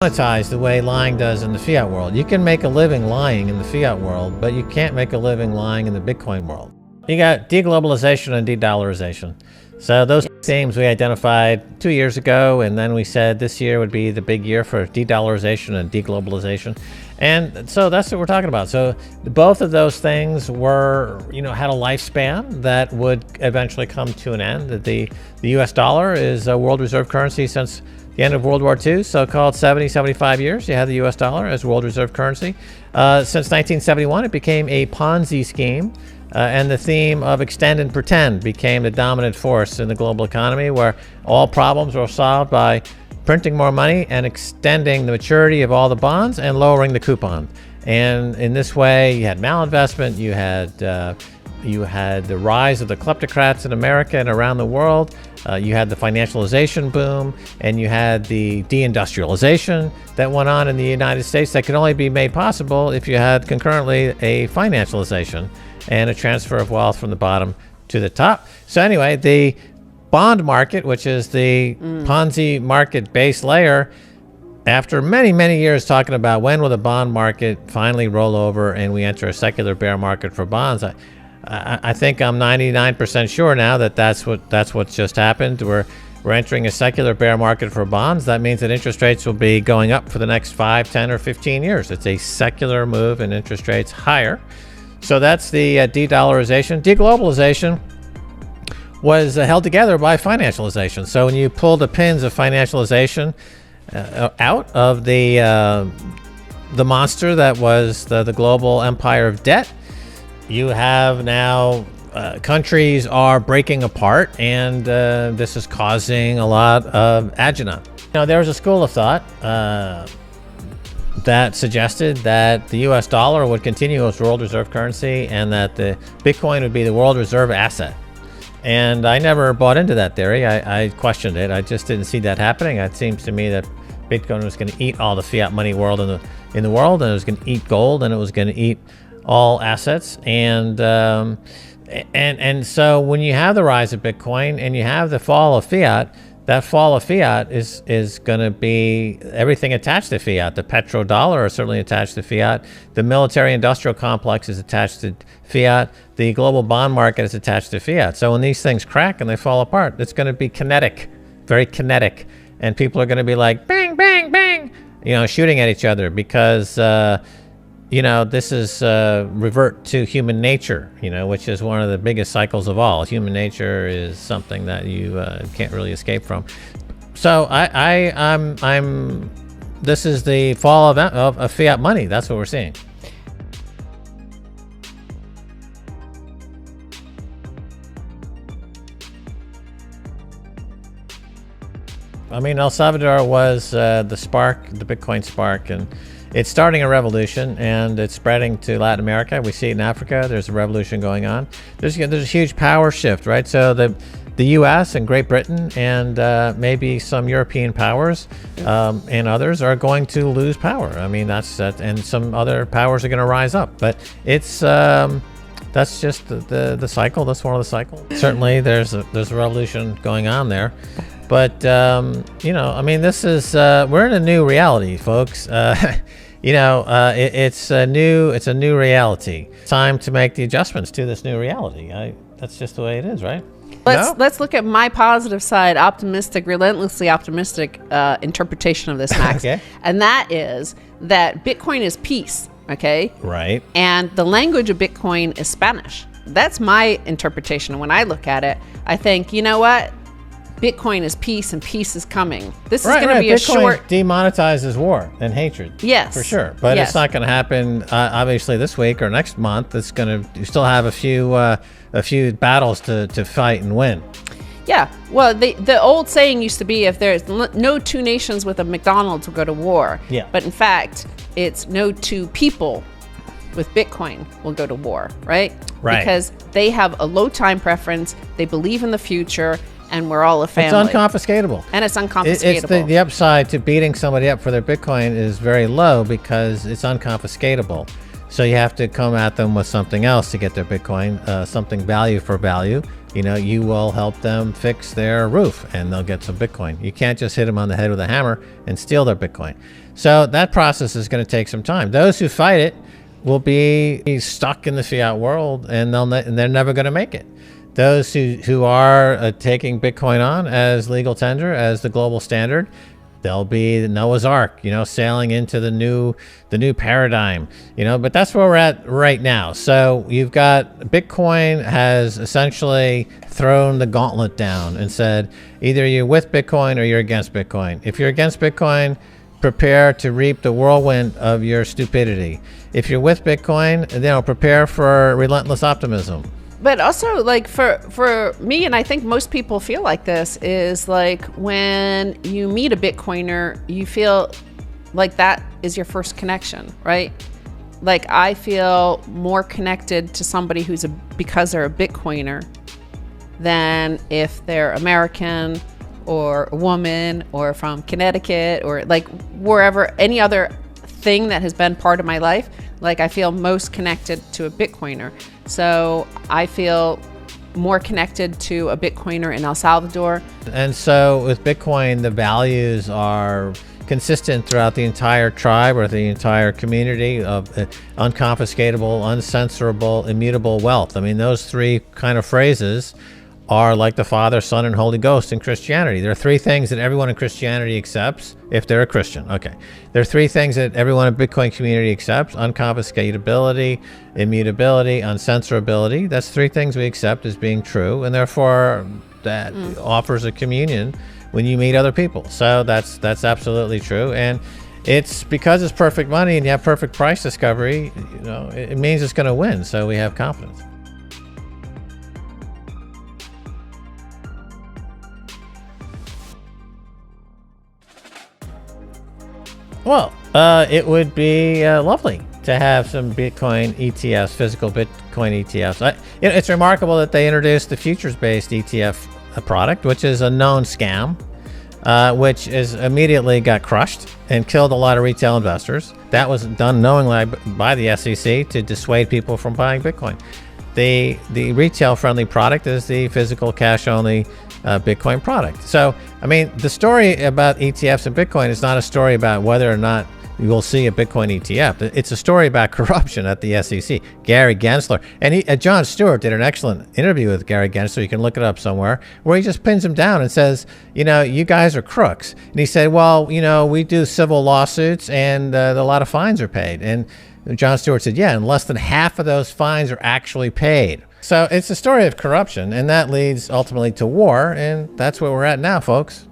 Monetize the way lying does in the fiat world. You can make a living lying in the fiat world, but you can't make a living lying in the Bitcoin world. You got deglobalization and de-dollarization. So those themes we identified 2 years ago, and then we said this year would be the big year for de-dollarization and deglobalization. And so that's what we're talking about. So both of those things were, had a lifespan that would eventually come to an end. The US dollar is a world reserve currency since the end of World War II, so-called 75 years. You had the US dollar as world reserve currency. Since 1971, it became a Ponzi scheme. And the theme of extend and pretend became the dominant force in the global economy, where all problems were solved by printing more money and extending the maturity of all the bonds and lowering the coupon. And in this way, you had malinvestment, you had the rise of the kleptocrats in America and around the world. You had the financialization boom, and you had the deindustrialization that went on in the United States that could only be made possible if you had concurrently a financialization and a transfer of wealth from the bottom to the top. So anyway, the bond market, which is the Ponzi market base layer, after many, many years talking about when will the bond market finally roll over and we enter a secular bear market for bonds, I think I'm 99% sure now that that's what's just happened. We're entering a secular bear market for bonds. That means that interest rates will be going up for the next 5, 10, or 15 years. It's a secular move in interest rates higher. So that's the de-dollarization. Deglobalization was held together by financialization. So when you pull the pins of financialization out of the monster that was the global empire of debt, you have now countries are breaking apart, and this is causing a lot of agita. There was a school of thought that suggested that the US dollar would continue as world reserve currency and that the Bitcoin would be the world reserve asset. And I never bought into that theory. I questioned it. I just didn't see that happening. It seems to me that Bitcoin was going to eat all the fiat money world in the world, and it was going to eat gold, and it was going to eat all assets. And so when you have the rise of Bitcoin and you have the fall of fiat, that fall of fiat is going to be everything attached to fiat. The petrodollar is certainly attached to fiat. The military-industrial complex is attached to fiat. The global bond market is attached to fiat. So when these things crack and they fall apart, it's going to be kinetic, very kinetic. And people are going to be like, bang, bang, bang, shooting at each other because, this is revert to human nature, which is one of the biggest cycles of all. Human nature is something that you can't really escape from. So this is the fall of fiat money. That's what we're seeing. El Salvador was the spark, the Bitcoin spark, and it's starting a revolution, and it's spreading to Latin America. We see it in Africa. There's a revolution going on. There's a huge power shift, right? So the U.S. and Great Britain and maybe some European powers and others are going to lose power. And some other powers are going to rise up. But it's that's just the cycle. That's one of the cycles. Certainly, there's a revolution going on there. But this is we're in a new reality, folks. It's a new reality. Time to make the adjustments to this new reality. That's just the way it is, right? Let's look at my positive side, optimistic, relentlessly optimistic interpretation of this, Max. Okay. And that is that Bitcoin is peace. Okay. Right. And the language of Bitcoin is Spanish. That's my interpretation. When I look at it, I think, you know what? Bitcoin is peace, and peace is coming. This is going to be a Bitcoin short. Demonetizes war and hatred. Yes, for sure. But it's not going to happen obviously this week or next month. It's going to still have a few battles to fight and win. Yeah. Well, the old saying used to be, if there's no two nations with a McDonald's will go to war. Yeah. But in fact, it's no two people with Bitcoin will go to war, right? Right. Because they have a low time preference. They believe in the future. And we're all a family. It's unconfiscatable. And it's unconfiscatable. It's the upside to beating somebody up for their Bitcoin is very low because it's unconfiscatable. So you have to come at them with something else to get their Bitcoin, something value for value. You will help them fix their roof and they'll get some Bitcoin. You can't just hit them on the head with a hammer and steal their Bitcoin. So that process is going to take some time. Those who fight it will be stuck in the fiat world, and they're never going to make it. Those who are taking Bitcoin on as legal tender, as the global standard, they'll be Noah's Ark, sailing into the new paradigm, but that's where we're at right now. So you've got Bitcoin has essentially thrown the gauntlet down and said, either you're with Bitcoin or you're against Bitcoin. If you're against Bitcoin, prepare to reap the whirlwind of your stupidity. If you're with Bitcoin, prepare for relentless optimism. But also, like, for me, and I think most people feel like this, is like when you meet a Bitcoiner, you feel like that is your first connection, right? Like, I feel more connected to somebody because they're a Bitcoiner than if they're American or a woman or from Connecticut or like wherever, any other thing that has been part of my life. Like, I feel most connected to a Bitcoiner. So I feel more connected to a Bitcoiner in El Salvador. And so with Bitcoin, the values are consistent throughout the entire tribe or the entire community of unconfiscatable, uncensorable, immutable wealth. I mean, those three kind of phrases are like the Father, Son, and Holy Ghost in Christianity. There are three things that everyone in Christianity accepts if they're a Christian. Okay. There are three things that everyone in the Bitcoin community accepts: unconfiscatability, immutability, uncensorability. That's three things we accept as being true, and therefore that offers a communion when you meet other people. So that's absolutely true. And it's because it's perfect money and you have perfect price discovery, it means it's going to win. So we have confidence. Well, it would be lovely to have some Bitcoin ETFs, physical Bitcoin ETFs. It's remarkable that they introduced the futures-based ETF product, which is a known scam, which is immediately got crushed and killed a lot of retail investors. That was done knowingly by the SEC to dissuade people from buying Bitcoin. The retail-friendly product is the physical cash-only Bitcoin product. So, I mean, the story about ETFs and Bitcoin is not a story about whether or not you will see a Bitcoin ETF. It's a story about corruption at the SEC. Gary Gensler and Jon Stewart did an excellent interview with Gary Gensler. You can look it up somewhere, where he just pins him down and says, you guys are crooks. And he said, well, we do civil lawsuits and a lot of fines are paid. And Jon Stewart said, yeah, and less than half of those fines are actually paid. So it's a story of corruption, and that leads ultimately to war, and that's where we're at now, folks.